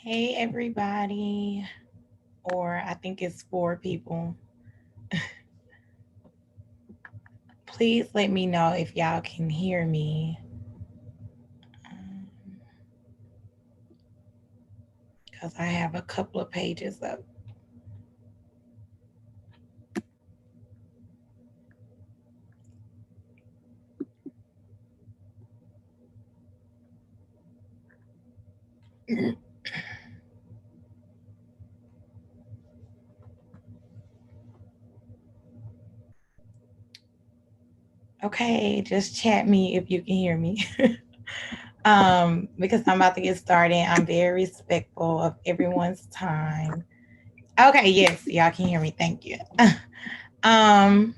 Hey everybody, or I think it's 4 people. Please let me know if y'all can hear me. Because I have a couple of pages up. Okay, just chat me if you can hear me. Because I'm about to get started. I'm very respectful of everyone's time. Okay, yes, y'all can hear me. Thank you. um,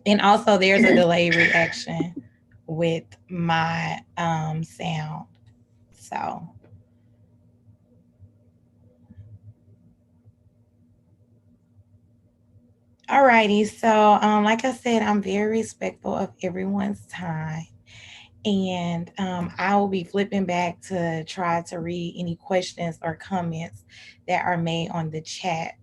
and also there's a delay reaction with my sound. So alrighty, so like I said, I'm very respectful of everyone's time, and I will be flipping back to try to read any questions or comments that are made on the chat.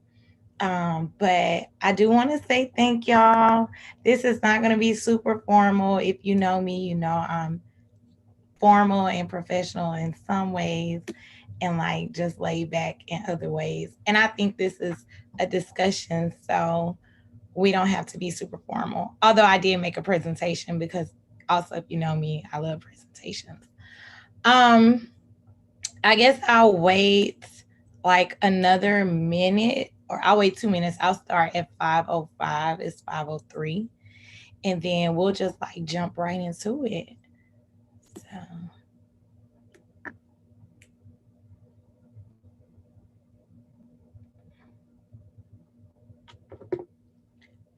But I do want to say thank y'all. This is not going to be super formal. If you know me, you know I'm formal and professional in some ways, and like just laid back in other ways. And I think this is a discussion, so we don't have to be super formal. Although I did make a presentation because also if you know me, I love presentations. Um, I guess I'll wait like another minute or I'll wait 2 minutes. I'll start at 5:05. It's 5:03. And then we'll just like jump right into it. So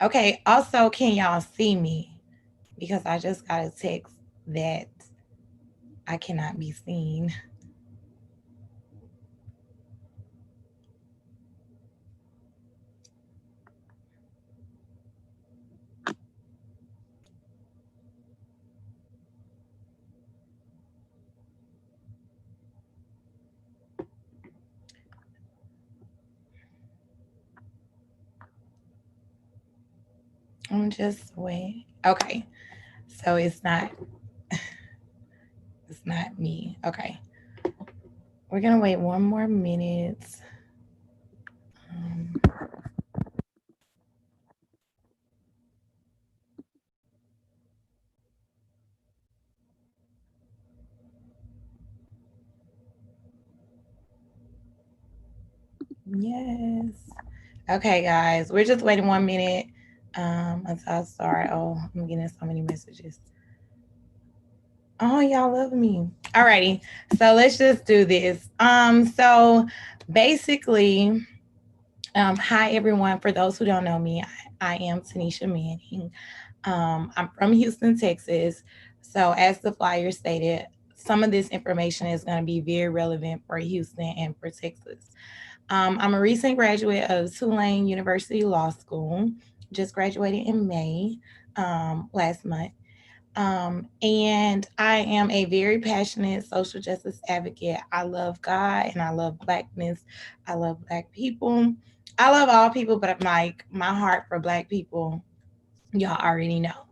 okay, also can y'all see me? Because I just got a text that I cannot be seen. I'm just wait. Okay. So it's not me. Okay. We're gonna wait 1 more minute. Um, yes. Okay, guys. We're just waiting 1 minute. Until I start. Oh, I'm getting so many messages. Oh, y'all love me. Alrighty. So let's just do this. So basically, hi everyone. For those who don't know me, I am Tanisha Manning. I'm from Houston, Texas. So, as the flyer stated, some of this information is going to be very relevant for Houston and for Texas. I'm a recent graduate of Tulane University Law School, just graduated in May last month. And I am a very passionate social justice advocate. I love God and I love Blackness. I love Black people. I love all people, but like my heart for Black people, y'all already know.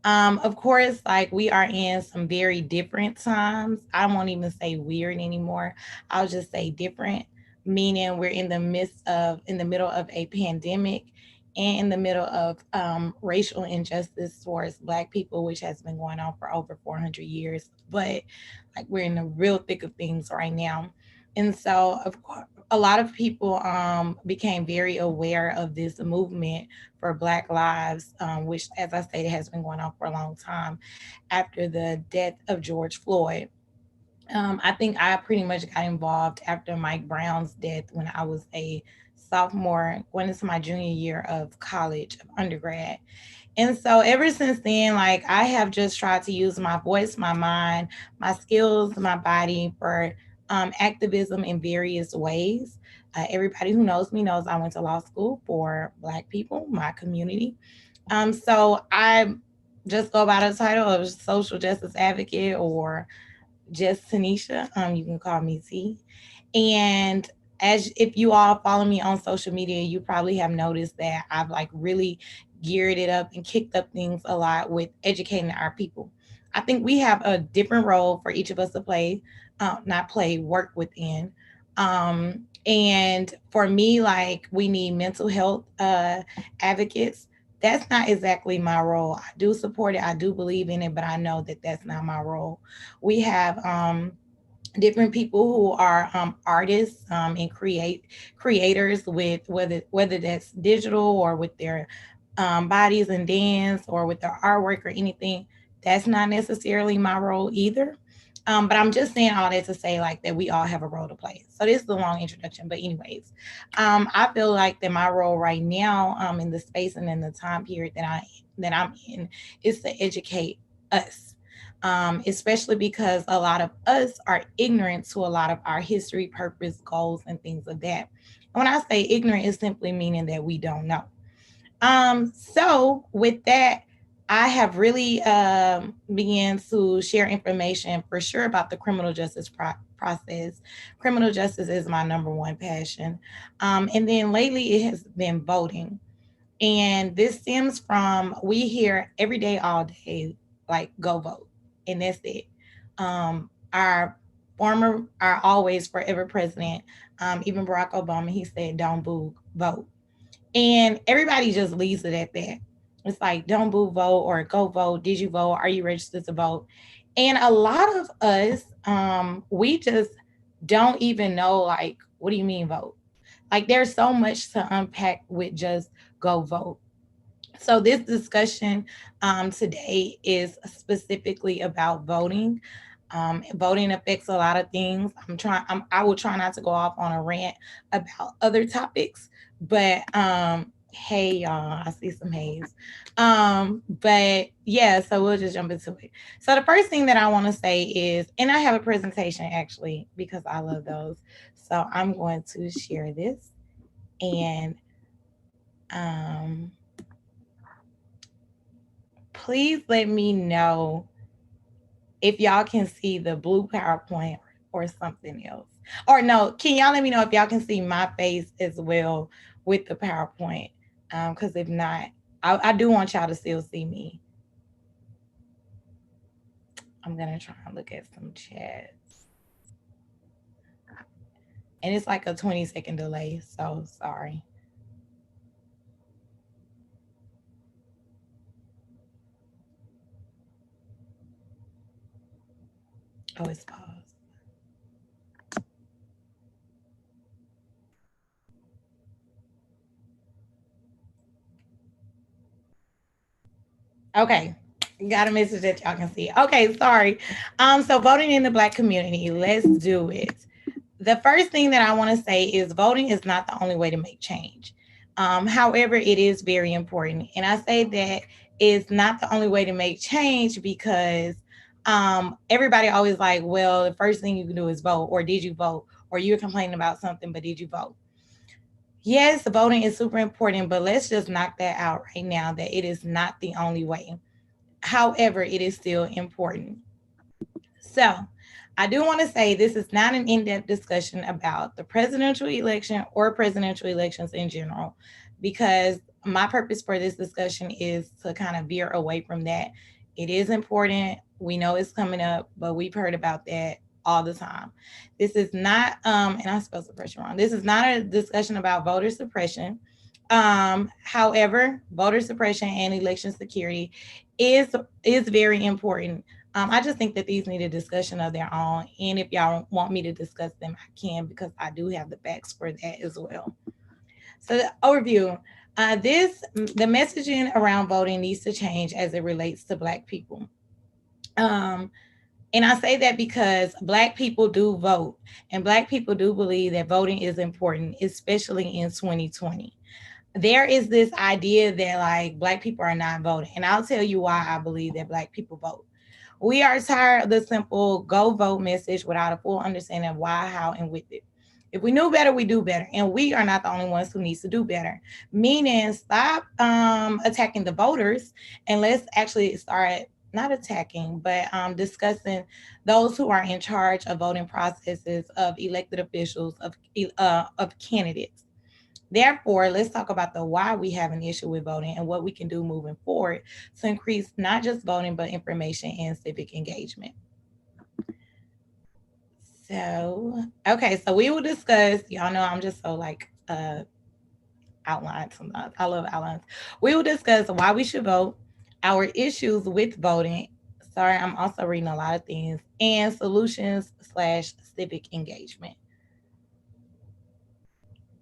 Of course, like we are in some very different times. I won't even say weird anymore. I'll just say different, meaning we're in the middle of a pandemic and in the middle of racial injustice towards Black people, which has been going on for over 400 years. But like we're in the real thick of things right now. And so, of course, a lot of people became very aware of this movement for Black lives, which, as I stated, has been going on for a long time after the death of George Floyd. I think I pretty much got involved after Mike Brown's death when I was a sophomore, going into my junior year of college, of undergrad. And so ever since then, like I have just tried to use my voice, my mind, my skills, my body for activism in various ways. Everybody who knows me knows I went to law school for Black people, my community. So I just go by the title of social justice advocate or just Tanisha. You can call me T. And as if you all follow me on social media, you probably have noticed that I've like really geared it up and kicked up things a lot with educating our people. I think we have a different role for each of us to play, not play, work within. And for me, like we need mental health advocates. That's not exactly my role. I do support it, I do believe in it, but I know that that's not my role. We have different people who are artists and creators with whether that's digital or with their bodies and dance or with their artwork or anything. That's not necessarily my role either. But I'm just saying all that to say like that we all have a role to play. So this is a long introduction, but anyways, I feel like that my role right now in the space and in the time period that I'm in is to educate us, especially because a lot of us are ignorant to a lot of our history, purpose, goals, and things of that. And when I say ignorant, it's simply meaning that we don't know. So with that, I have really began to share information for sure about the criminal justice process. Criminal justice is my number one passion. And then lately it has been voting. And this stems from we hear every day, all day, like go vote. And that's it. Our always forever president, even Barack Obama, he said, don't boo, vote. And everybody just leaves it at that. It's like, don't boo, vote, or go vote. Did you vote? Are you registered to vote? And a lot of us, we just don't even know, like, what do you mean vote? Like, there's so much to unpack with just go vote. So this discussion today is specifically about voting. Voting affects a lot of things. I will try not to go off on a rant about other topics, but hey y'all, I see some haze. But yeah, so we'll just jump into it. So the first thing that I want to say is, and I have a presentation actually because I love those. So I'm going to share this and um please let me know if y'all can see the blue PowerPoint or something else. Or no, can y'all let me know if y'all can see my face as well with the PowerPoint? Because if not, I do want y'all to still see me. I'm gonna try and look at some chats. And it's like a 20-second delay, so sorry. Oh, it's paused. Okay. Got a message that y'all can see. Okay, sorry. So voting in the Black community, let's do it. The first thing that I want to say is voting is not the only way to make change. However, it is very important. And I say that it's not the only way to make change because everybody always like, well, the first thing you can do is vote, or did you vote? Or you're complaining about something, but did you vote? Yes, voting is super important, but let's just knock that out right now that it is not the only way. However, it is still important. So, I do want to say this is not an in depth discussion about the presidential election or presidential elections in general, because my purpose for this discussion is to kind of veer away from that. It is important. We know it's coming up, but we've heard about that all the time. This is not, and I spelled suppression wrong. This is not a discussion about voter suppression. However, voter suppression and election security is very important. I just think that these need a discussion of their own. And if y'all want me to discuss them, I can because I do have the facts for that as well. So the overview, the messaging around voting needs to change as it relates to Black people. Um, and I say that because Black people do vote and Black people do believe that voting is important, especially in 2020. There is this idea that like Black people are not voting. And I'll tell you why I believe that Black people vote. We are tired of the simple go vote message without a full understanding of why, how, and with it. If we knew better, we do better. And we are not the only ones who needs to do better. Meaning stop attacking the voters and let's actually start not attacking, but discussing those who are in charge of voting processes, of elected officials, of candidates. Therefore, let's talk about the why we have an issue with voting and what we can do moving forward to increase not just voting, but information and civic engagement. So, okay, so we will discuss, y'all know I'm just so like outlines sometimes. I love outlines. We will discuss why we should vote, our issues with voting. Sorry, I'm also reading a lot of things, and solutions / civic engagement.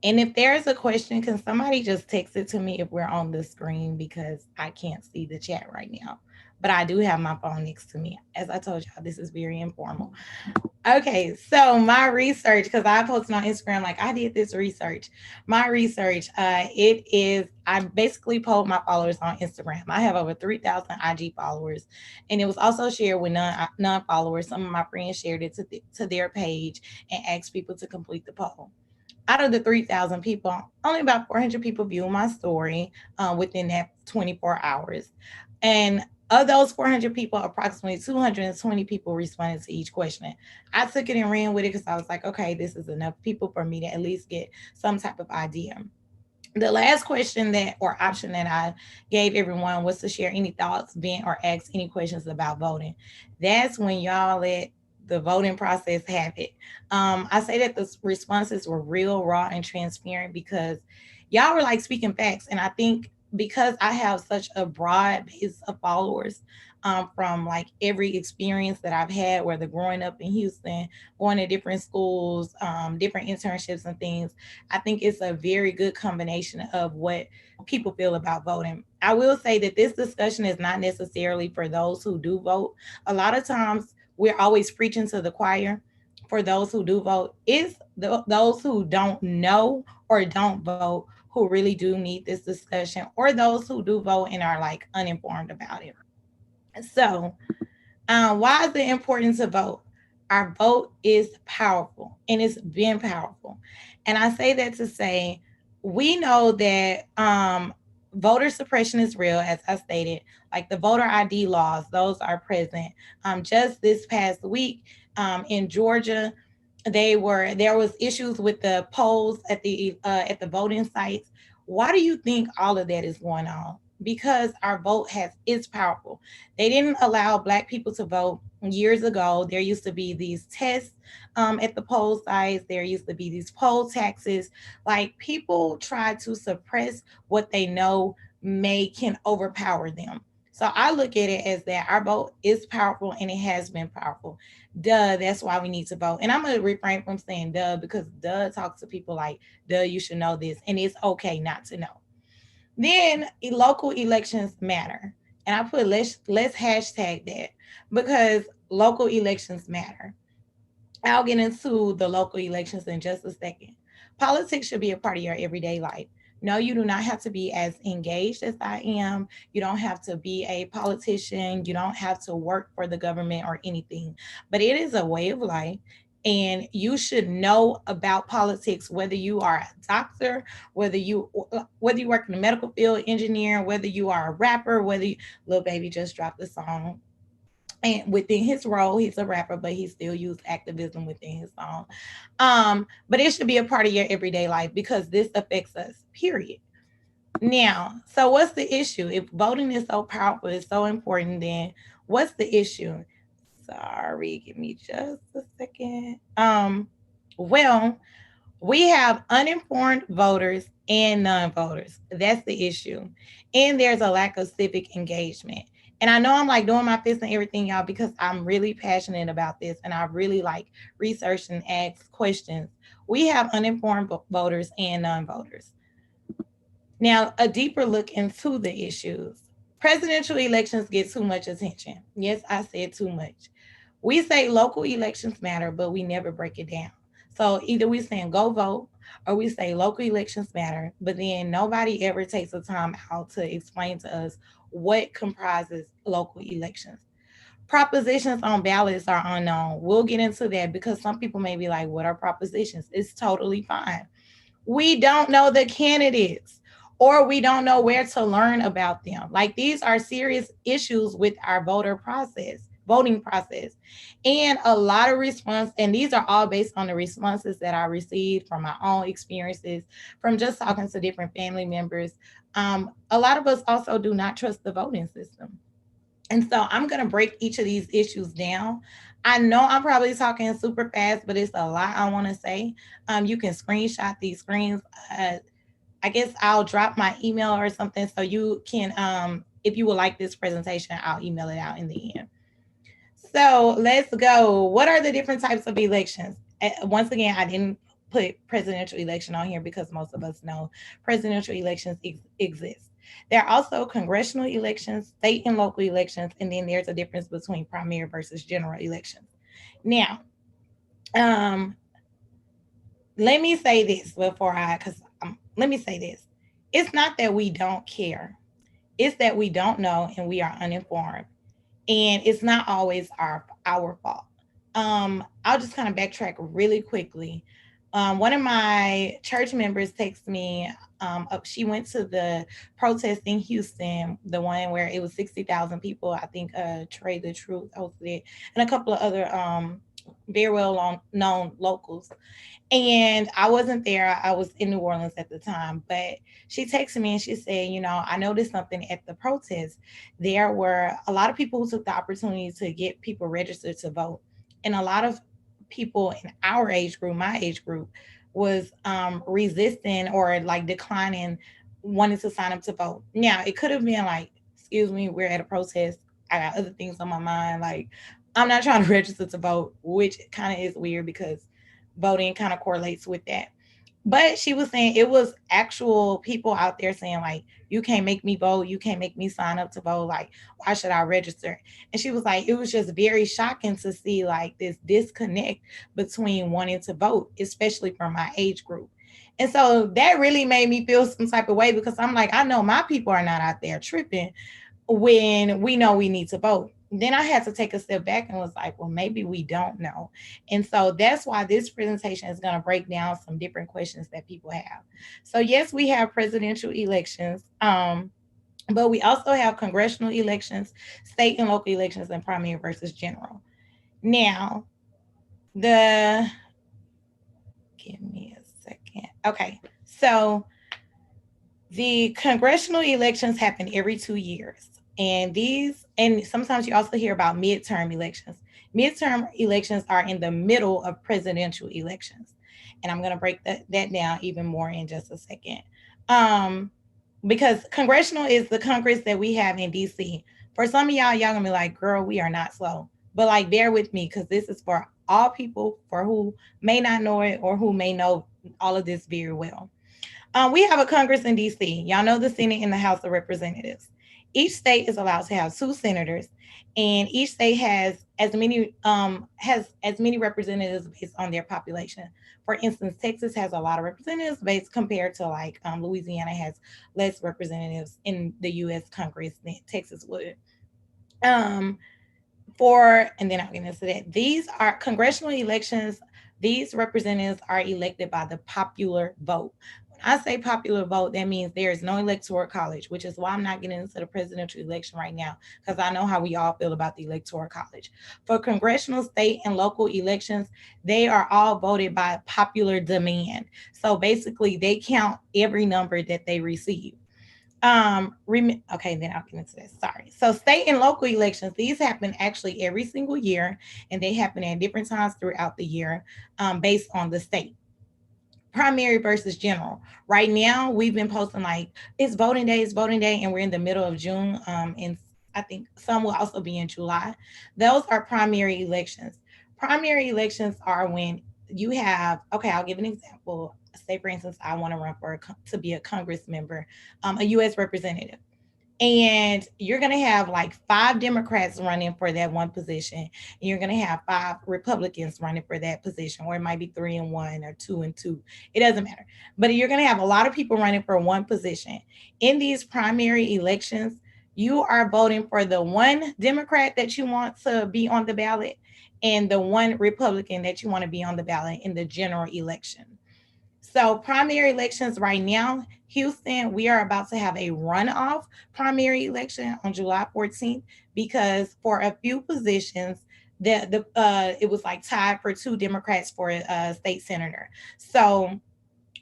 And if there's a question, can somebody just text it to me if we're on the screen because I can't see the chat right now. But I do have my phone next to me. As I told y'all, this is very informal. Okay, so my research, because I posted on Instagram, like I did this research. My research, it is, I basically polled my followers on Instagram. I have over 3,000 IG followers, and it was also shared with non followers. Some of my friends shared it to their page and asked people to complete the poll. Out of the 3,000 people, only about 400 people view my story within that 24 hours. And of those 400 people, approximately 220 people responded to each question. I took it and ran with it because I was like, okay, this is enough people for me to at least get some type of idea. The last question that or option that I gave everyone was to share any thoughts, vent, or ask any questions about voting. That's when y'all let the voting process have it. I say that the responses were real, raw, and transparent because y'all were like speaking facts. And I think because I have such a broad base of followers from like every experience that I've had, whether growing up in Houston, going to different schools, different internships and things, I think it's a very good combination of what people feel about voting. I will say that this discussion is not necessarily for those who do vote. A lot of times we're always preaching to the choir. For those who do vote, it's those who don't know or don't vote who really do need this discussion, or those who do vote and are like uninformed about it. So, why is it important to vote? Our vote is powerful and it's been powerful. And I say that to say, we know that voter suppression is real, as I stated, like the voter ID laws, those are present. Just this past week in Georgia, there was issues with the polls at the voting sites. Why do you think all of that is going on? Because our vote has is powerful. They didn't allow Black people to vote years ago. There used to be these tests at the poll sites. There used to be these poll taxes. Like people try to suppress what they know may can overpower them. So I look at it as that our vote is powerful and it has been powerful. Duh, that's why we need to vote. And I'm gonna refrain from saying duh because duh talks to people like duh, you should know this, and it's okay not to know. Then local elections matter. And I put let's hashtag that because local elections matter. I'll get into the local elections in just a second. Politics should be a part of your everyday life. No, you do not have to be as engaged as I am. You don't have to be a politician. You don't have to work for the government or anything. But it is a way of life. And you should know about politics, whether you are a doctor, whether you work in the medical field, engineer, whether you are a rapper, whether you, Lil Baby just dropped a song and within his role, he's a rapper, but he still used activism within his song. But it should be a part of your everyday life because this affects us, period. Now, so what's the issue? If voting is so powerful, it's so important, then what's the issue? Sorry, give me just a second. Well, we have uninformed voters and non-voters. That's the issue. And there's a lack of civic engagement. And I know I'm like doing my fist and everything, y'all, because I'm really passionate about this and I really like research and ask questions. We have uninformed voters and non-voters. Now, a deeper look into the issues. Presidential elections get too much attention. Yes, I said too much. We say local elections matter, but we never break it down. So either we saying go vote or we say local elections matter, but then nobody ever takes the time out to explain to us what comprises local elections. Propositions on ballots are unknown. We'll get into that because some people may be like, what are propositions? It's totally fine. We don't know the candidates or we don't know where to learn about them. Like these are serious issues with our voting process. And a lot of response, and these are all based on the responses that I received from my own experiences, from just talking to different family members. A lot of us also do not trust the voting system. And so I'm going to break each of these issues down. I know I'm probably talking super fast, but it's a lot I want to say. You can screenshot these screens. I guess I'll drop my email or something so you can, if you would like this presentation, I'll email it out in the end. So let's go. What are the different types of elections? Once again, I didn't put presidential election on here because most of us know presidential elections exist. There are also congressional elections, state and local elections, and then there's a difference between primary versus general elections. Now, um, let me say this before let me say this. It's not that we don't care. It's that we don't know and we are uninformed, and it's not always our fault. I'll just kind of backtrack really quickly. One of my church members texted me. She went to the protest in Houston, the one where it was 60,000 people. I think Trey the Truth hosted it, and a couple of other very well known locals. And I wasn't there. I was in New Orleans at the time, but she texted me and she said, I noticed something at the protest. There were a lot of people who took the opportunity to get people registered to vote. And a lot of people in our age group, my age group, was resisting or like declining, wanting to sign up to vote. Now, it could have been like, excuse me, we're at a protest. I got other things on my mind. Like, I'm not trying to register to vote, which kind of is weird because voting kind of correlates with that. But she was saying it was actual people out there saying, like, you can't make me vote. You can't make me sign up to vote. Like, why should I register? And she was like, it was just very shocking to see like this disconnect between wanting to vote, especially from my age group. And so that really made me feel some type of way because I'm like, I know my people are not out there tripping when we know we need to vote. Then I had to take a step back and was like, well, maybe we don't know. And so that's why this presentation is going to break down some different questions that people have. So yes, we have presidential elections, but we also have congressional elections, state and local elections, and primary versus general. Now, the give me a second. Okay, so the congressional elections happen every 2 years. And sometimes you also hear about midterm elections. Midterm elections are in the middle of presidential elections. And I'm going to break that down even more in just a second. Um, because congressional is the Congress that we have in DC. For some of y'all gonna be like, girl, we are not slow. But like, bear with me because this is for all people for who may not know it or who may know all of this very well. We have a Congress in DC. Y'all know the Senate and the House of Representatives. Each state is allowed to have two senators, and each state has as many representatives based on their population. For instance, Texas has a lot of representatives based compared to like Louisiana has less representatives in the U.S. Congress than Texas would. Um, and then I'll get into that. These are congressional elections. These representatives are elected by the popular vote. I say popular vote, that means there is no electoral college, which is why I'm not getting into the presidential election right now, because I know how we all feel about the electoral college. For congressional, state, and local elections, they are all voted by popular demand. So basically, they count every number that they receive. Okay, then I'll get into this. Sorry. So state and local elections, these happen actually every single year, and they happen at different times throughout the year, based on the state. Primary versus general. Right now, we've been posting like it's voting day, and we're in the middle of June. And I think some will also be in July. Those are primary elections. Primary elections are when you have, okay, I'll give an example. Say, for instance, I want to run to be a Congress member, a U.S. representative, and you're going to have like 5 Democrats running for that one position, and you're going to have 5 Republicans running for that position, or it might be 3-1 or 2-2. It doesn't matter, but you're going to have a lot of people running for one position. In these primary elections, you are voting for the one Democrat that you want to be on the ballot and the one Republican that you want to be on the ballot in the general election. So primary elections right now, Houston, we are about to have a runoff primary election on July 14th because for a few positions, it was like tied for two Democrats for a state senator. So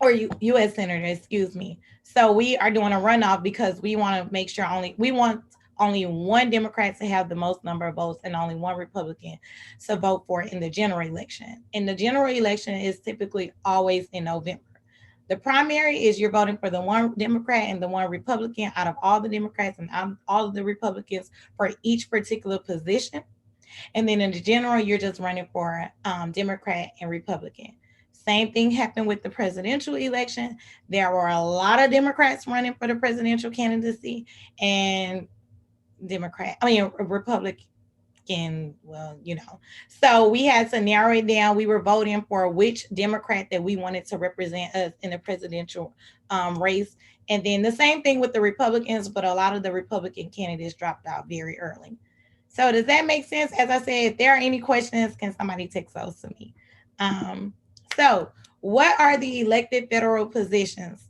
or U.S. senator, excuse me. So we are doing a runoff because we want to make sure we want only one Democrat to have the most number of votes and only one Republican to vote for in the general election. And the general election is typically always in November. The primary is you're voting for the one Democrat and the one Republican out of all the Democrats and all of the Republicans for each particular position. And then in the general, you're just running for Democrat and Republican. Same thing happened with the presidential election. There were a lot of Democrats running for the presidential candidacy and Republican, well, So we had to narrow it down. We were voting for which Democrat that we wanted to represent us in the presidential race. And then the same thing with the Republicans, but a lot of the Republican candidates dropped out very early. So does that make sense? As I said, if there are any questions, can somebody text those to me? So what are the elected federal positions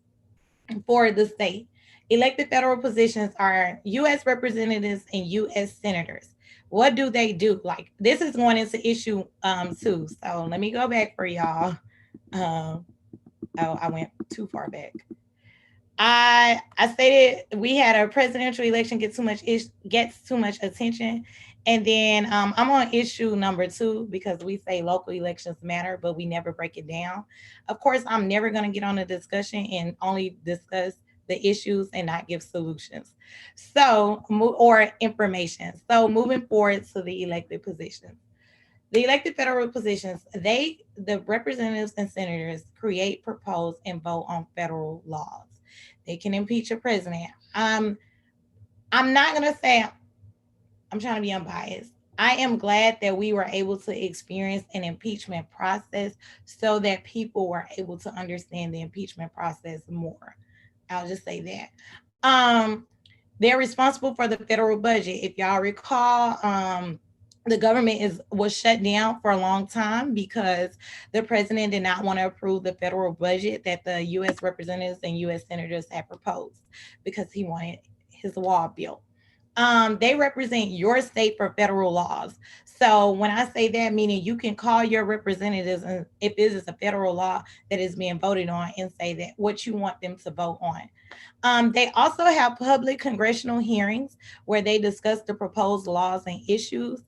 for the state? Elected federal positions are U.S. representatives and U.S. senators. What do they do? Like this is going into issue 2. So let me go back for y'all. I went too far back. I stated we had a presidential election gets too much attention, and then I'm on issue number 2 because we say local elections matter, but we never break it down. Of course, I'm never going to get on a discussion and only discuss the issues and not give solutions. So or information. So moving forward to the elected positions. The elected federal positions, the representatives and senators create, propose, and vote on federal laws. They can impeach a president. I'm not gonna say I'm trying to be unbiased. I am glad that we were able to experience an impeachment process so that people were able to understand the impeachment process more. I'll just say that. They're responsible for the federal budget. If y'all recall, the government was shut down for a long time because the president did not want to approve the federal budget that the U.S. representatives and U.S. senators had proposed because he wanted his wall built. They represent your state for federal laws. So when I say that, meaning you can call your representatives, and if it is a federal law that is being voted on, and say that what you want them to vote on. They also have public congressional hearings where they discuss the proposed laws and issues.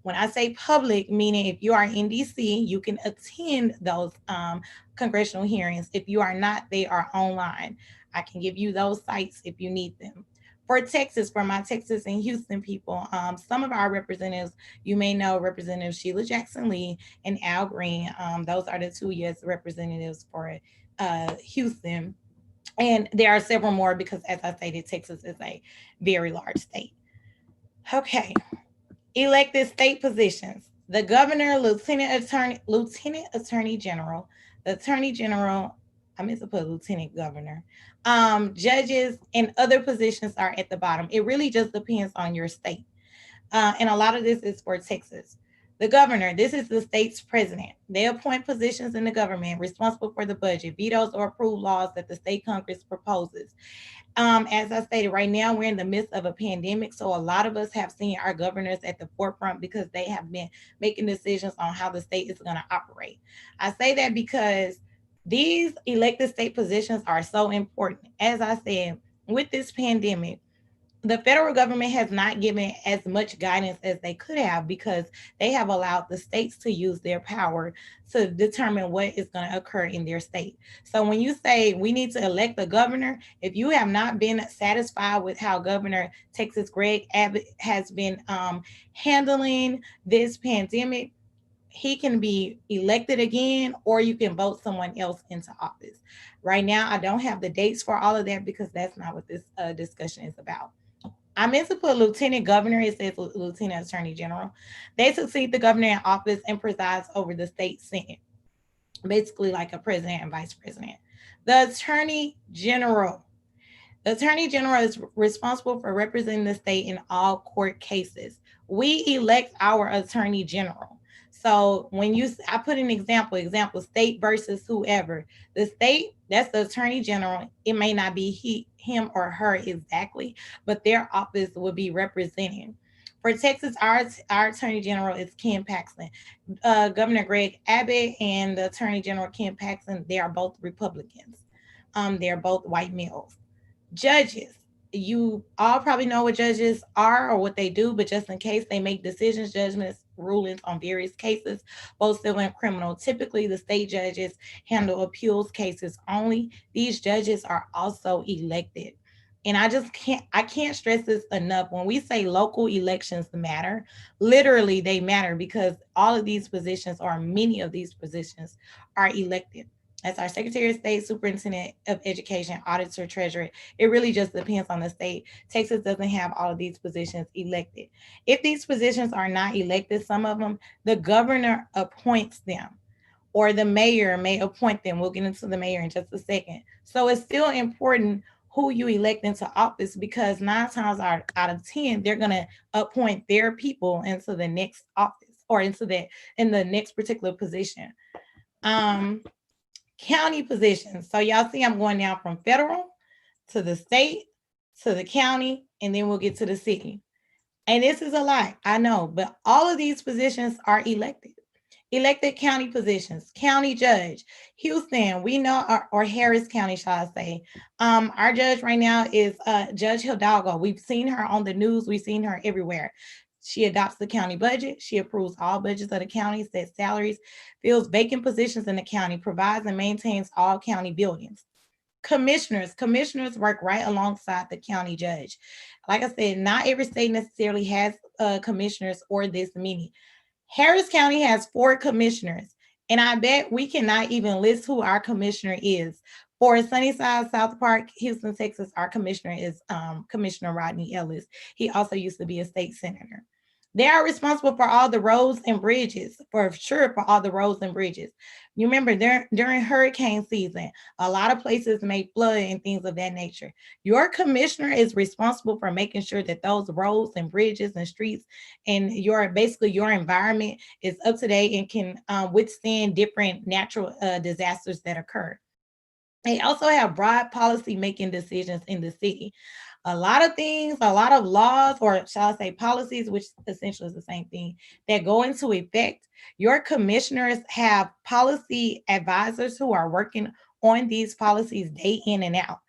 When I say public, meaning if you are in DC, you can attend those congressional hearings. If you are not, they are online. I can give you those sites if you need them. For Texas, for my Texas and Houston people, some of our representatives, you may know Representative Sheila Jackson Lee and Al Green. Those are the 2 U.S. representatives for Houston. And there are several more because, as I stated, Texas is a very large state. Okay. Elected state positions. The governor, lieutenant attorney general, the attorney general, I meant to put lieutenant governor, judges, and other positions are at the bottom. It really just depends on your state. And a lot of this is for Texas. The governor, this is the state's president. They appoint positions in the government responsible for the budget, vetoes or approve laws that the state Congress proposes. As I stated, right now we're in the midst of a pandemic, so a lot of us have seen our governors at the forefront because they have been making decisions on how the state is going to operate. I say that because these elected state positions are so important. As I said, with this pandemic, the federal government has not given as much guidance as they could have because they have allowed the states to use their power to determine what is going to occur in their state. So when you say we need to elect a governor, if you have not been satisfied with how Governor Texas Greg Abbott has been handling this pandemic, he can be elected again, or you can vote someone else into office. Right now, I don't have the dates for all of that because that's not what this discussion is about. I meant to put lieutenant governor. It says lieutenant attorney general. They succeed the governor in office and presides over the state senate, basically like a president and vice president. The attorney general. The attorney general is responsible for representing the state in all court cases. We elect our attorney general. So when I put an example, state versus whoever. The state, that's the attorney general. It may not be him or her exactly, but their office will be representing. For Texas, our attorney general is Ken Paxton. Governor Greg Abbott and the attorney general Ken Paxton, they are both Republicans. They're both white males. Judges, you all probably know what judges are or what they do, but just in case, they make decisions, judgments, rulings on various cases, both civil and criminal. Typically, the state judges handle appeals cases only. These judges are also elected. And I can't stress this enough. When we say local elections matter, literally they matter, because all of these positions, or many of these positions, are elected. As our Secretary of State, Superintendent of Education, Auditor, Treasurer, it really just depends on the state. Texas doesn't have all of these positions elected. If these positions are not elected, some of them, the governor appoints them, or the mayor may appoint them. We'll get into the mayor in just a second. So it's still important who you elect into office, because 9 times out of 10, they're going to appoint their people into the next office, or in the next particular position. Um, County positions. So y'all see I'm going down from federal to the state to the county, and then we'll get to the city. And this is a lot, I know, but all of these positions are elected. Elected county positions, county judge, Houston, we know, or Harris County, shall I say. Our judge right now is Judge Hidalgo. We've seen her on the news. We've seen her everywhere. She adopts the county budget. She approves all budgets of the county, sets salaries, fills vacant positions in the county, provides and maintains all county buildings. Commissioners work right alongside the county judge. Like I said, not every state necessarily has commissioners or this many. Harris County has 4 commissioners, and I bet we cannot even list who our commissioner is. For Sunnyside, South Park, Houston, Texas, our commissioner is Commissioner Rodney Ellis. He also used to be a state senator. They are responsible for all the roads and bridges, for sure, for all the roads and bridges. You remember, during hurricane season, a lot of places may flood and things of that nature. Your commissioner is responsible for making sure that those roads and bridges and streets and basically your environment is up to date and can withstand different natural disasters that occur. They also have broad policy making decisions in the city. A lot of things, a lot of laws, or shall I say policies, which essentially is the same thing, that go into effect. Your commissioners have policy advisors who are working on these policies day in and out.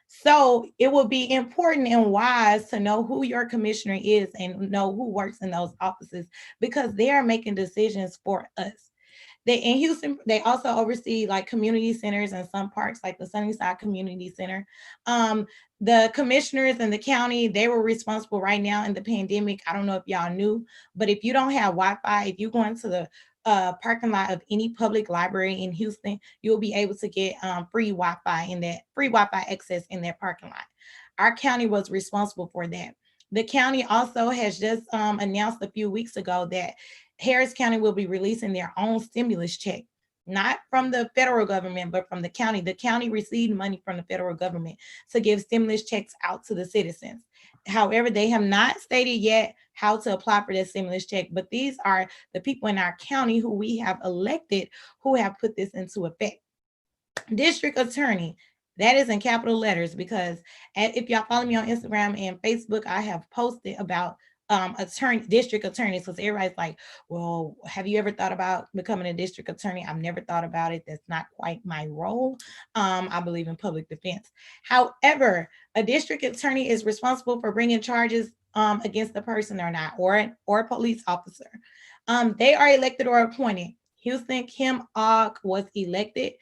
So it will be important and wise to know who your commissioner is and know who works in those offices, because they are making decisions for us. They in Houston, they also oversee like community centers and some parks, like the Sunnyside Community Center. The commissioners in the county, they were responsible right now in the pandemic. I don't know if y'all knew, but if you don't have Wi-Fi, if you go into the parking lot of any public library in Houston, you'll be able to get free Wi-Fi access in that parking lot. Our county was responsible for that. The county also has just announced a few weeks ago that Harris County will be releasing their own stimulus check, not from the federal government, but from the county. The county received money from the federal government to give stimulus checks out to the citizens. However, they have not stated yet how to apply for that stimulus check, but these are the people in our county who we have elected who have put this into effect. District attorney, that is in capital letters, because if y'all follow me on Instagram and Facebook, I have posted about district attorneys, because everybody's like, well, have you ever thought about becoming a district attorney? I've never thought about it. That's not quite my role. I believe in public defense. However, a district attorney is responsible for bringing charges against the person or not, or a police officer. They are elected or appointed. Houston, Kim Ogg was elected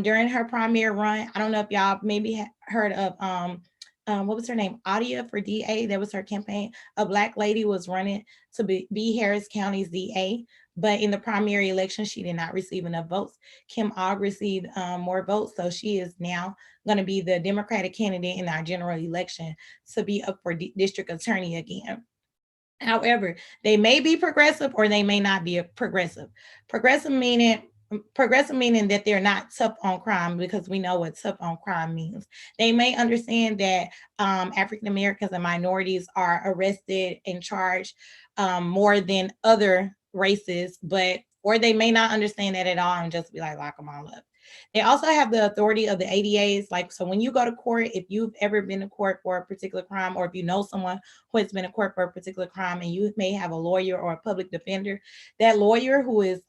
during her primary run. I don't know if y'all maybe heard of what was her name? Adia for DA. That was her campaign. A Black lady was running to be Harris County's DA, but in the primary election, she did not receive enough votes. Kim Ogg received more votes, so she is now going to be the Democratic candidate in our general election to be up for district attorney again. However, they may be progressive or they may not be a progressive. Progressive meaning that they're not tough on crime, because we know what tough on crime means. They may understand that African Americans and minorities are arrested and charged more than other racist, but or they may not understand that at all and just be like, lock them all up. They also have the authority of the ADAs. Like, so when you go to court, if you've ever been to court for a particular crime, or if you know someone who has been to court for a particular crime, and you may have a lawyer or a public defender, that lawyer who is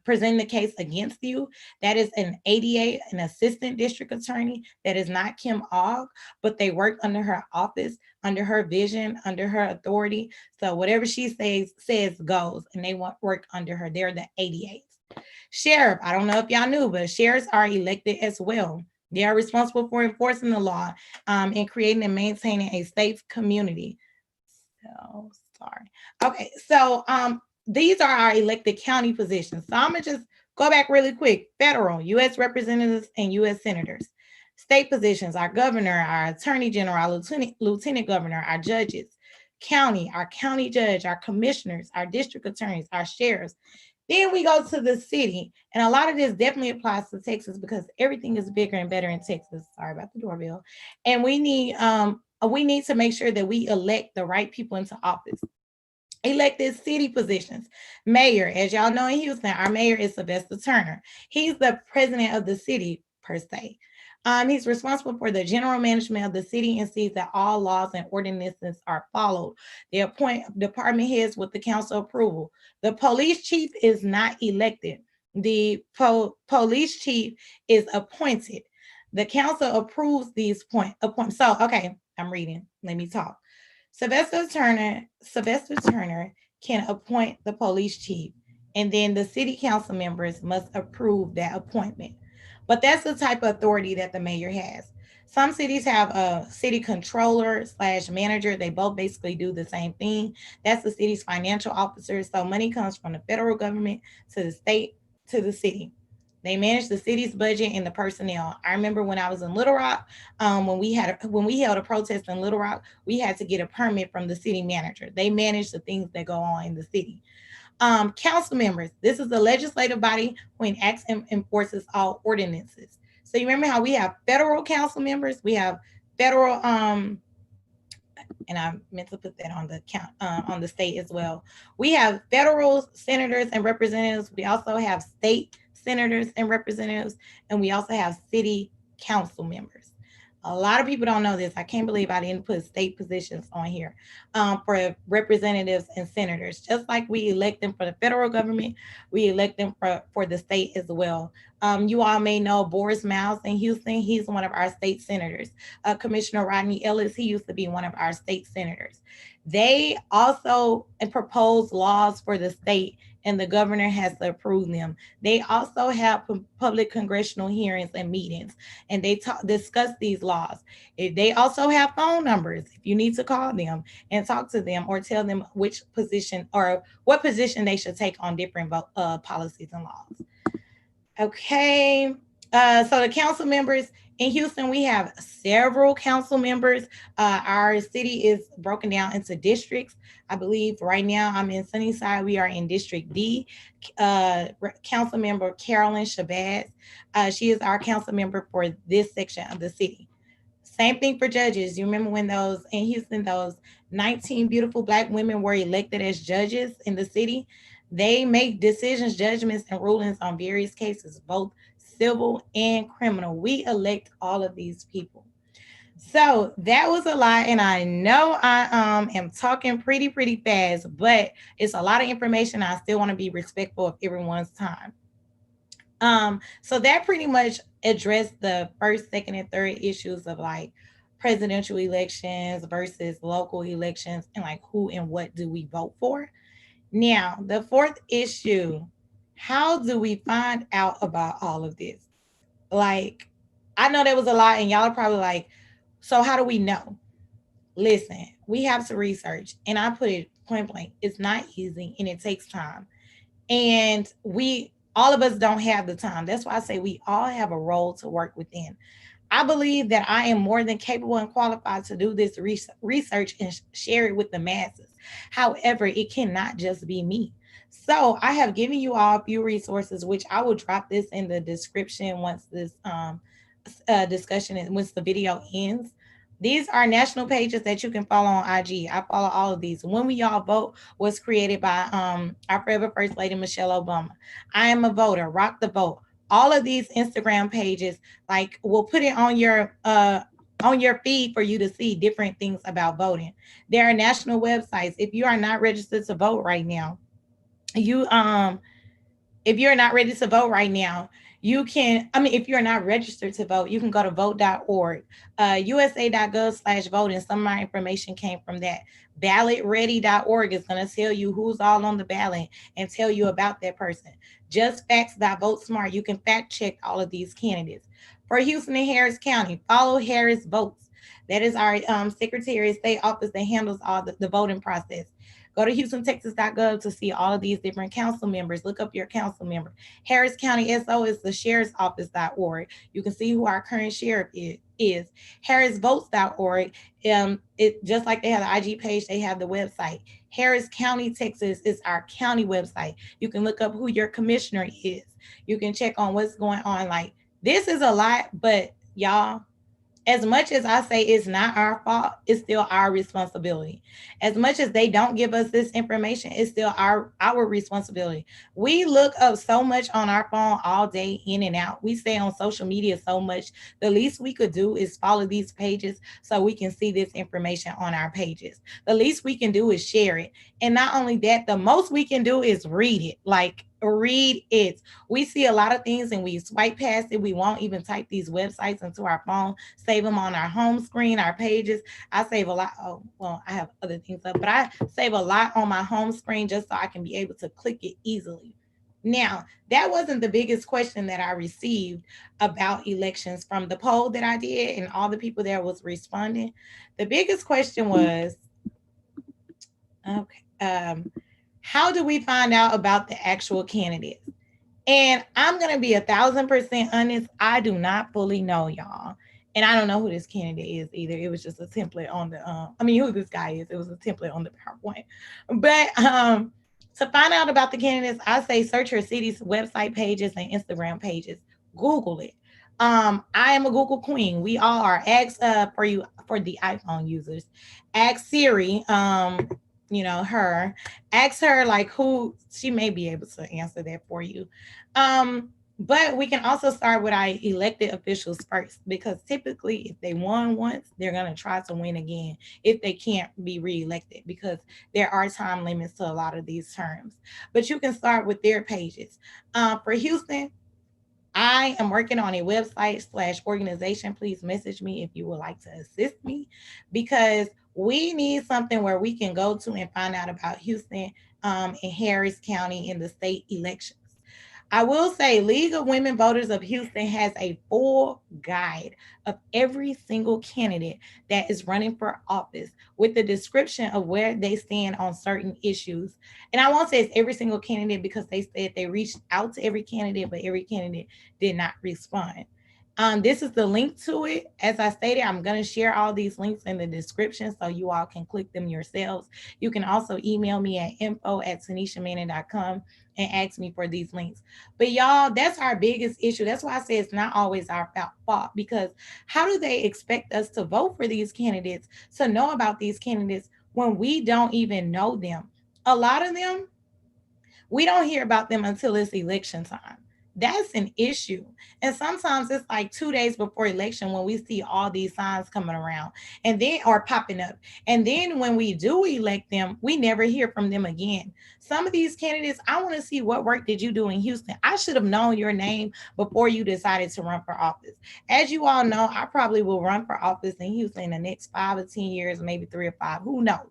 presenting the case against you, that is an ADA, an assistant district attorney. That is not Kim Ogg, but they work under her office, under her vision, under her authority. So whatever she says goes, and they work under her. They're the ADAs. Sheriff, I don't know if y'all knew, but sheriffs are elected as well. They are responsible for enforcing the law and creating and maintaining a safe community. So sorry. Okay, so these are our elected county positions. So I'm gonna just go back really quick. Federal, U.S. representatives and U.S. senators. State positions, our governor, our attorney general, our lieutenant governor, our judges. County, our county judge, our commissioners, our district attorneys, our sheriffs. Then we go to the city, and a lot of this definitely applies to Texas because everything is bigger and better in Texas. Sorry about the doorbell. And we need to make sure that we elect the right people into office. Elected city positions. Mayor, as y'all know in Houston, our mayor is Sylvester Turner. He's the president of the city per se. He's responsible for the general management of the city and sees that all laws and ordinances are followed. They appoint department heads with the council approval. The police chief is not elected. The police chief is appointed. The council approves these appointments. So, okay, I'm reading. Let me talk. Sylvester Turner can appoint the police chief, and then the city council members must approve that appointment. But that's the type of authority that the mayor has. Some cities have a city controller / manager. They both basically do the same thing. That's the city's financial officer. So money comes from the federal government to the state to the city. They manage the city's budget and the personnel. I remember when I was in Little Rock, when we held a protest in Little Rock, we had to get a permit from the city manager. They manage the things that go on in the city. Council members. This is the legislative body who enacts and enforces all ordinances. So you remember how we have federal council members, we have federal and I meant to put that on the state as well. We have federal senators and representatives. We also have state senators and representatives, and we also have city council members. A lot of people don't know this. I can't believe I didn't put state positions on here for representatives and senators. Just like we elect them for the federal government, we elect them for the state as well. You all may know Boris Miles in Houston. He's one of our state senators. Commissioner Rodney Ellis, he used to be one of our state senators. They also propose laws for the state, and the governor has to approve them. They also have public congressional hearings and meetings, and they discuss these laws. They also have phone numbers if you need to call them and talk to them or tell them which position or what position they should take on different policies and laws. Okay, so the council members in Houston, we have several council members. Our city is broken down into districts. I believe right now I'm in Sunnyside. We are in District D. Council member Carolyn Shabazz. She is our council member for this section of the city. Same thing for judges. You remember when in Houston, those 19 beautiful Black women were elected as judges in the city? They make decisions, judgments, and rulings on various cases, both civil and criminal. We elect all of these people. So that was a lot, and I know I am talking pretty fast, but it's a lot of information. I still want to be respectful of everyone's time. So that pretty much addressed the first, second, and third issues of like presidential elections versus local elections and like who and what do we vote for. Now, the fourth issue, how do we find out about all of this? Like, I know there was a lot, and y'all are probably like, so how do we know? Listen, we have to research, and I put it point blank. It's not easy, and it takes time. And all of us don't have the time. That's why I say we all have a role to work within. I believe that I am more than capable and qualified to do this research and share it with the masses. However, it cannot just be me. So I have given you all a few resources, which I will drop this in the description once this discussion and once the video ends. These are national pages that you can follow on IG. I follow all of these. When We All Vote was created by our forever First Lady Michelle Obama. I Am a Voter, Rock the Vote. All of these Instagram pages, like we'll put it on your feed for you to see different things about voting. There are national websites. If you are not registered to vote right now, you if you're not ready to vote right now, you can, I mean, if you're not registered to vote, you can go to vote.org, usa.gov/vote, and some of my information came from that. Ballotready.org is going to tell you who's all on the ballot and tell you about that person. JustFacts.vote smart, you can fact check all of these candidates. For Houston and Harris County, follow Harris Votes. That is our Secretary of State office that handles all the voting process. Go to HoustonTexas.gov to see all of these different council members. Look up your council member. Harris County SO is the sheriff's office.org. You can see who our current sheriff is. HarrisVotes.org. It just like they have the IG page, they have the website. Harris County, Texas is our county website. You can look up who your commissioner is. You can check on what's going on. Like, this is a lot, but y'all, as much as I say it's not our fault, it's still our responsibility. As much as they don't give us this information, it's still our responsibility. We look up so much on our phone all day in and out. We stay on social media so much. The least we could do is follow these pages so we can see this information on our pages. The least we can do is share it. And not only that, the most we can do is read it. Like, read it. We see a lot of things and we swipe past it. We won't even type these websites into our phone, save them on our home screen, our pages. I save a lot. Oh, well, I have other things up, but I save a lot on my home screen just so I can be able to click it easily. Now, that wasn't the biggest question that I received about elections from the poll that I did and all the people that was responding. The biggest question was, okay, how do we find out about the actual candidates? And I'm going to be 1,000% honest. I do not fully know, y'all. And I don't know who this candidate is either. It was just a template on the, who this guy is. It was a template on the PowerPoint. But to find out about the candidates, I say search your city's website pages and Instagram pages. Google it. I am a Google queen. We all are. Ask for the iPhone users. Ask Siri, her, ask her like who, she may be able to answer that for you. But we can also start with our elected officials first, because typically if they won once, they're going to try to win again if they can't be reelected, because there are time limits to a lot of these terms. But you can start with their pages. For Houston, I am working on a website/organization. Please message me if you would like to assist me, because we need something where we can go to and find out about Houston and Harris County in the state elections. I will say League of Women Voters of Houston has a full guide of every single candidate that is running for office with the description of where they stand on certain issues. And I won't say it's every single candidate, because they said they reached out to every candidate, but every candidate did not respond. This is the link to it. As I stated, I'm going to share all these links in the description so you all can click them yourselves. You can also email me at info@tanishamanning.com and ask me for these links. But y'all, that's our biggest issue. That's why I say it's not always our fault, because how do they expect us to vote for these candidates, to know about these candidates, when we don't even know them? A lot of them, we don't hear about them until it's election time. That's an issue. And sometimes it's like 2 days before election when we see all these signs coming around and then are popping up. And then when we do elect them, we never hear from them again. Some of these candidates, I want to see, what work did you do in Houston? I should have known your name before you decided to run for office. As you all know, I probably will run for office in Houston in the next 5 or 10 years, maybe 3 or 5, who knows?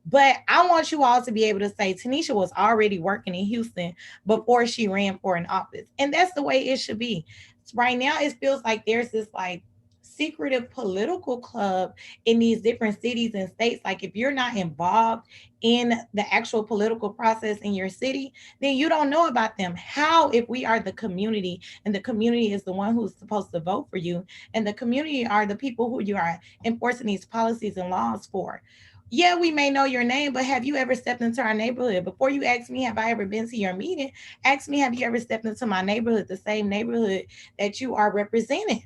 But I want you all to be able to say Tanisha was already working in Houston before she ran for an office. And that's the way it should be. Right now, it feels like there's this like secretive political club in these different cities and states. Like, if you're not involved in the actual political process in your city, then you don't know about them. How, if we are the community and the community is the one who's supposed to vote for you, and the community are the people who you are enforcing these policies and laws for? Yeah, we may know your name, but have you ever stepped into our neighborhood? Before you ask me, have I ever been to your meeting? Ask me, have you ever stepped into my neighborhood, the same neighborhood that you are representing?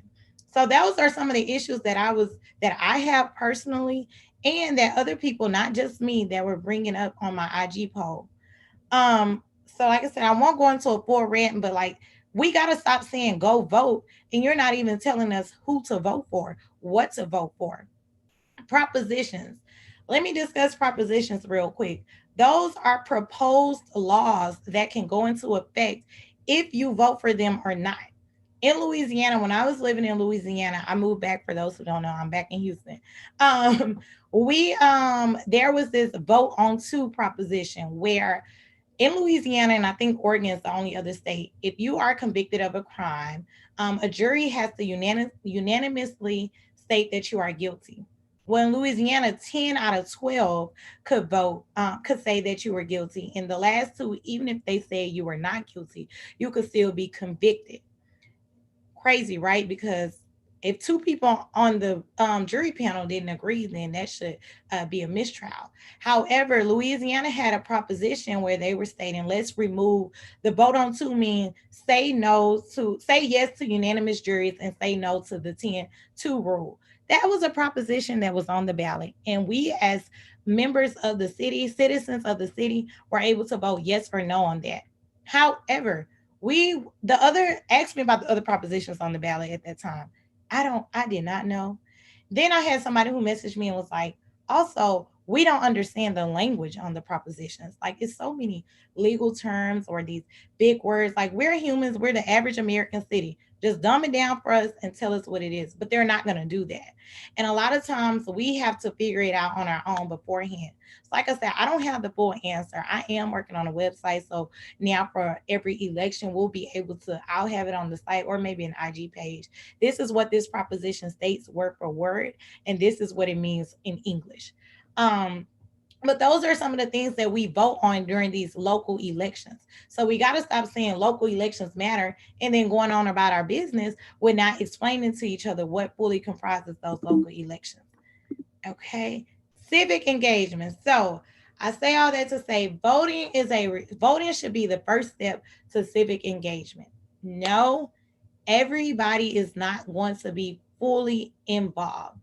So those are some of the issues that I have personally, and that other people, not just me, that were bringing up on my IG poll. So like I said, I won't go into a full rant, but like, we gotta stop saying go vote, and you're not even telling us who to vote for, what to vote for. Propositions. Let me discuss propositions real quick. Those are proposed laws that can go into effect if you vote for them or not. In Louisiana, when I was living in Louisiana, I moved back. For those who don't know, I'm back in Houston. We There was this vote on two proposition where in Louisiana, and I think Oregon is the only other state, if you are convicted of a crime, a jury has to unanimously state that you are guilty. Well, in Louisiana, 10 out of 12 could vote, could say that you were guilty. And the last two, even if they say you were not guilty, you could still be convicted. Crazy, right? Because if two people on the jury panel didn't agree, then that should be a mistrial. However, Louisiana had a proposition where they were stating, let's remove the vote on two, mean say yes to unanimous juries and say no to the 10-2 rule. That was a proposition that was on the ballot. And we, as members of the city, citizens of the city, were able to vote yes or no on that. However, the other asked me about the other propositions on the ballot at that time. I did not know. Then I had somebody who messaged me and was like, also, we don't understand the language on the propositions. Like, it's so many legal terms or these big words. Like, we're humans, we're the average American city. Just dumb it down for us and tell us what it is. But they're not going to do that. And a lot of times we have to figure it out on our own beforehand. So like I said, I don't have the full answer. I am working on a website. So now for every election, we'll be able to, I'll have it on the site or maybe an IG page. This is what this proposition states word for word, and this is what it means in English. Um, but those are some of the things that we vote on during these local elections. So we got to stop saying local elections matter and then going on about our business with not explaining to each other what fully comprises those local elections. Okay. Civic engagement. So I say all that to say voting should be the first step to civic engagement. No, everybody is not going to be fully involved.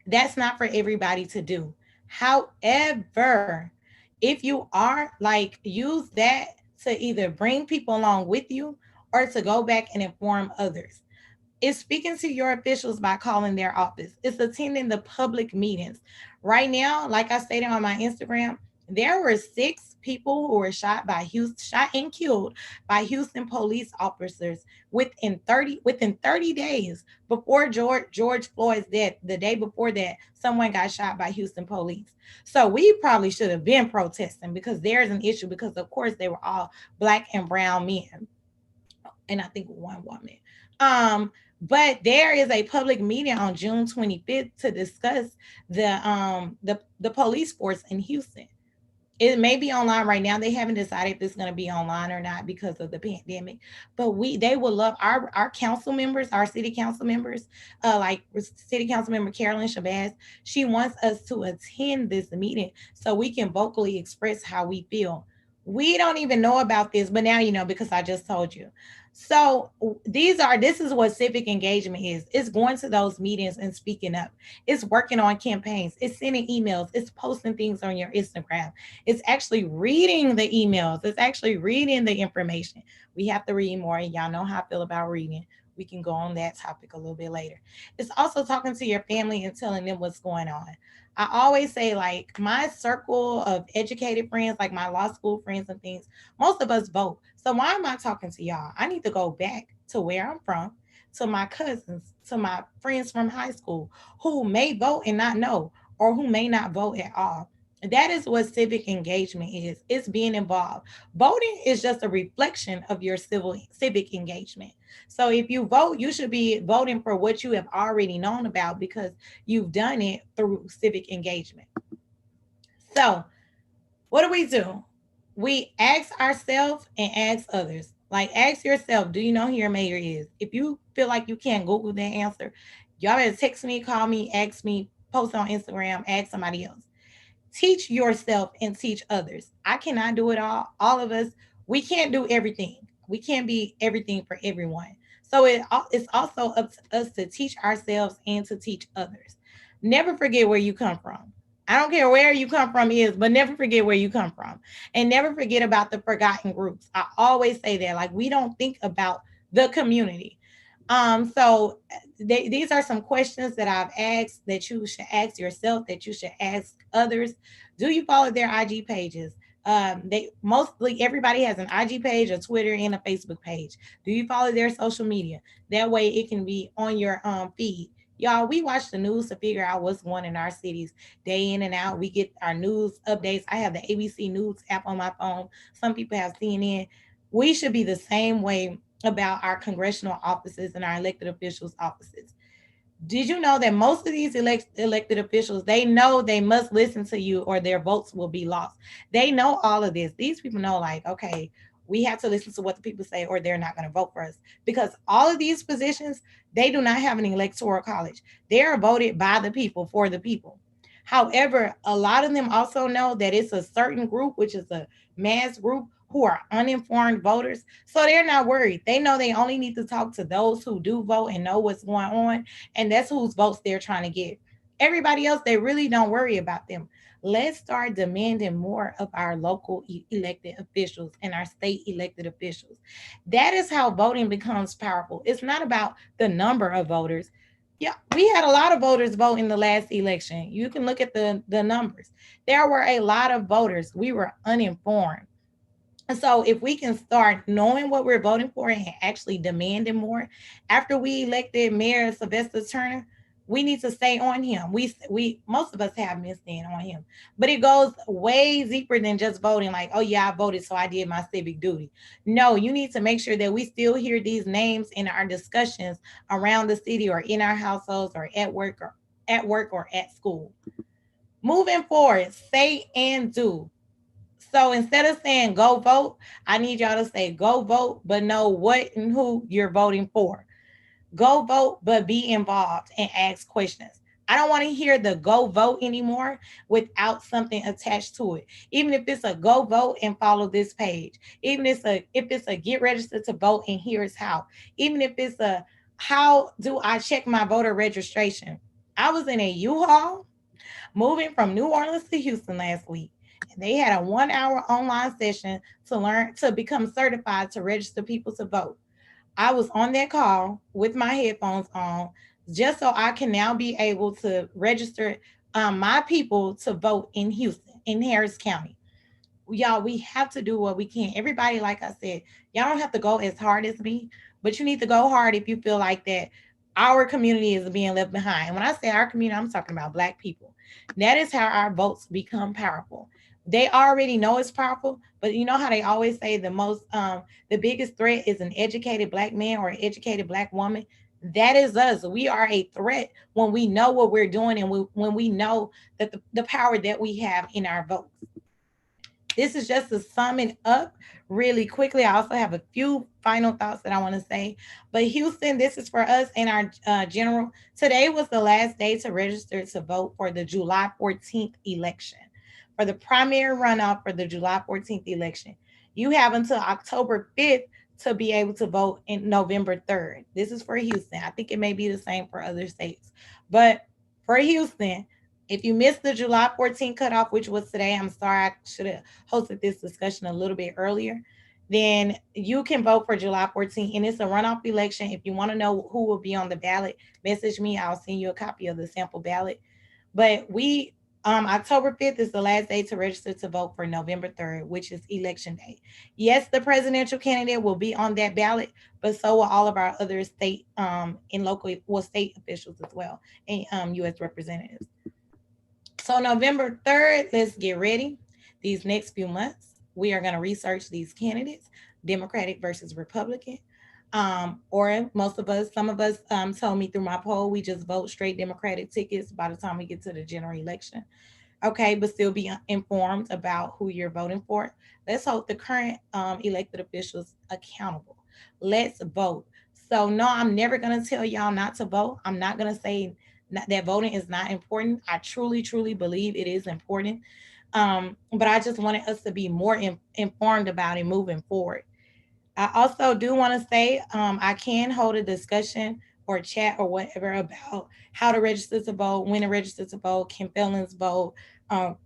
That's not for everybody to do. However, if you are, like, use that to either bring people along with you or to go back and inform others. It's speaking to your officials by calling their office. It's attending the public meetings. Right now, like I stated on my Instagram, there were 6 people who were shot and killed by Houston police officers within 30 days before George Floyd's death. The day before that, someone got shot by Houston police. So we probably should have been protesting, because there's an issue, because of course they were all black and brown men, and I think one woman. Um, but there is a public meeting on June 25th to discuss the police force in Houston. It may be online right now. They haven't decided if it's going to be online or not because of the pandemic. But they would love our council members, our city council members, like City Council Member Carolyn Shabazz. She wants us to attend this meeting so we can vocally express how we feel. We don't even know about this, but now you know, because I just told you. So this is what civic engagement is. It's going to those meetings and speaking up. It's working on campaigns. It's sending emails. It's posting things on your Instagram. It's actually reading the emails. It's actually reading the information. We have to read more. And y'all know how I feel about reading. We can go on that topic a little bit later. It's also talking to your family and telling them what's going on. I always say, like, my circle of educated friends, like my law school friends and things, most of us vote. So why am I talking to y'all? I need to go back to where I'm from, to my cousins, to my friends from high school who may vote and not know, or who may not vote at all. That is what civic engagement is. It's being involved. Voting is just a reflection of your civic engagement. So if you vote, you should be voting for what you have already known about, because you've done it through civic engagement. So what do? We ask ourselves and ask others. Like, ask yourself, do you know who your mayor is? If you feel like you can't Google that answer, y'all better text me, call me, ask me, post on Instagram, ask somebody else. Teach yourself and teach others. I cannot do it all. All of us, we can't do everything. We can't be everything for everyone. So it's also up to us to teach ourselves and to teach others. Never forget where you come from. I don't care where you come from is, but never forget where you come from. And never forget about the forgotten groups. I always say that, like, we don't think about the community. So these are some questions that I've asked that you should ask yourself, that you should ask others. Do you follow their IG pages? They mostly everybody has an IG page, a Twitter, and a Facebook page. Do you follow their social media? That way it can be on your feed. Y'all, we watch the news to figure out what's going in our cities day in and out. We get our news updates. I have the ABC News app on my phone. Some people have CNN. We should be the same way about our congressional offices and our elected officials' offices. Did you know that most of these elected officials, they know they must listen to you or their votes will be lost? They know all of this. These people know, like, okay, we have to listen to what the people say or they're not going to vote for us. Because all of these positions, they do not have an electoral college. They are voted by the people for the people. However, a lot of them also know that it's a certain group, which is a mass group, who are uninformed voters. So they're not worried. They know they only need to talk to those who do vote and know what's going on, and that's whose votes they're trying to get. Everybody else, they really don't worry about them. Let's start demanding more of our local elected officials and our state elected officials. That is how voting becomes powerful. It's not about the number of voters. Yeah, we had a lot of voters vote in the last election. You can look at the numbers. There were a lot of voters. We were uninformed. And so if we can start knowing what we're voting for and actually demanding more, after we elected Mayor Sylvester Turner, we need to stay on him. We most of us have been staying on him, but it goes way deeper than just voting. Like, oh yeah, I voted, so I did my civic duty. No, you need to make sure that we still hear these names in our discussions around the city or in our households or at school. Moving forward, say and do. So instead of saying go vote, I need y'all to say go vote, but know what and who you're voting for. Go vote, but be involved and ask questions. I don't want to hear the go vote anymore without something attached to it. Even if it's a go vote and follow this page. Even if it's a get registered to vote and here's how. Even if it's a how do I check my voter registration? I was in a U-Haul moving from New Orleans to Houston last week. And they had a 1 hour online session to learn to become certified to register people to vote. I was on that call with my headphones on just so I can now be able to register my people to vote in Houston, in Harris County. Y'all, we have to do what we can. Everybody, like I said, y'all don't have to go as hard as me, but you need to go hard if you feel like that our community is being left behind. When I say our community, I'm talking about Black people. That is how our votes become powerful. They already know it's powerful, but you know how they always say the biggest threat is an educated Black man or an educated Black woman. That is us. We are a threat when we know what we're doing and when we know that the power that we have in our votes. This is just to sum it up really quickly. I also have a few final thoughts that I want to say. But Houston, this is for us in our general. Today was the last day to register to vote for the July 14th election. For the primary runoff for the July 14th election, you have until October 5th to be able to vote in November 3rd. This is for Houston. I think it may be the same for other states. But for Houston, if you missed the July 14th cutoff, which was today, I'm sorry, I should have hosted this discussion a little bit earlier. Then you can vote for July 14th, and it's a runoff election. If you want to know who will be on the ballot, message me. I'll send you a copy of the sample ballot. But October 5th is the last day to register to vote for November 3rd, which is election day. Yes, the presidential candidate will be on that ballot, but so will all of our other state and local, well, state officials as well, and U.S. representatives. So November 3rd, let's get ready. These next few months, we are going to research these candidates, Democratic versus Republican. Or most of us, some of us told me through my poll, we just vote straight Democratic tickets by the time we get to the general election. Okay, but still be informed about who you're voting for. Let's hold the current elected officials accountable. Let's vote. So, no, I'm never going to tell y'all not to vote. I'm not going to say that voting is not important. I truly, truly believe it is important. But I just wanted us to be more informed about it moving forward. I also do want to say I can hold a discussion or chat or whatever about how to register to vote, when to register to vote, can felons vote, um,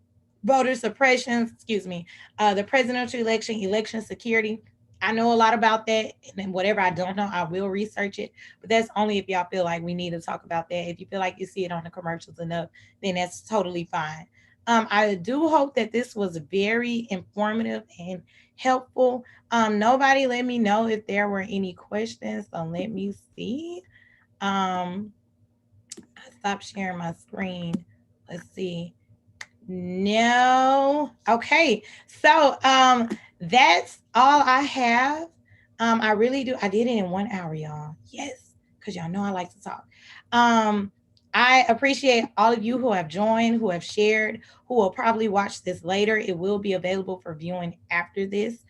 voter suppression, excuse me, the presidential election, election security. I know a lot about that, and then whatever I don't know, I will research it. But that's only if y'all feel like we need to talk about that. If you feel like you see it on the commercials enough, then that's totally fine. I do hope that this was very informative and helpful. Nobody let me know if there were any questions, so let me see. I stopped sharing my screen. Let's see. No. Okay. So that's all I have. I really do. I did it in 1 hour, y'all. Yes, because y'all know I like to talk. Um, I appreciate all of you who have joined, who have shared, who will probably watch this later. It will be available for viewing after this.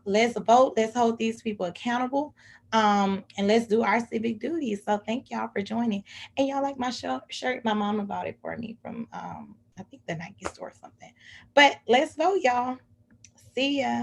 Let's vote. Let's hold these people accountable. And let's do our civic duties. So thank y'all for joining. And y'all like my shirt? My mama bought it for me from I think the Nike store or something. But let's vote, y'all. See ya.